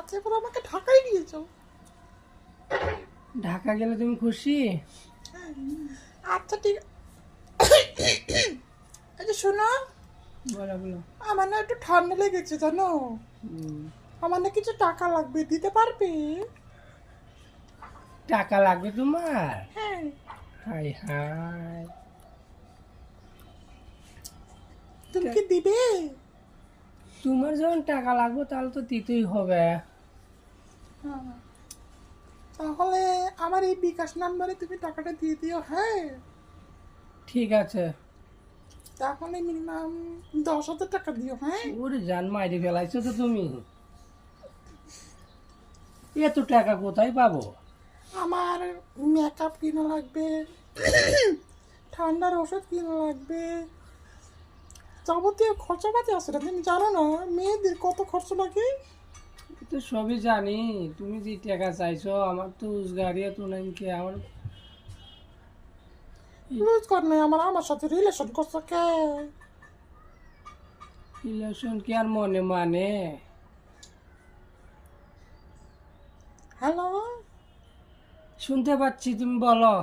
তারপর আমাকে ঢাকায় নিয়ে যাও। ঢাকা গেলে তুমি খুশি? আচ্ছা ঠিক আচ্ছা শোনো, বলো বলো। আমার না একটু ঠান্ডা লেগেছে জানো, হুম, আমার না কিছু টাকা লাগবে, দিতে পারবে? টাকা লাগবে তোমার? হ্যাঁ। হাই হাই, তুমি কি দিবে? তোমার যখন টাকা লাগবে তাহলে তো দিতেই হবে। হ্যাঁ। তাহলে আমার এই বিকাশ নাম্বারে তুমি টাকাটা দিয়ে দিও। হ্যাঁ, ঠিক আছে। তাহলে মিনিমাম 10,000 টাকা দিও। হ্যাঁ, ওরে জান, মাইরে ফেলাইছো তো তুমি। এত টাকা কোথায় পাবো? আমার মেকআপ কিনা লাগবে, ঠান্ডার ওষুধ কিনা লাগবে, যাবতীয় খরচাপাতি আছে না, তুমি জানো না মেয়েদের কত খরচ লাগে। এ তো সবই জানি, তুমি যে টাকা চাইছো আমার তো উজগাড়িয়া তো নাই কে আমার। রোজগার নেই আমার, আমার সাথে রিলেশন করছো কে? রিলেশন কি আর মনে মানে? হ্যালো, শুনতে পাচ্ছি, তুমি বলো।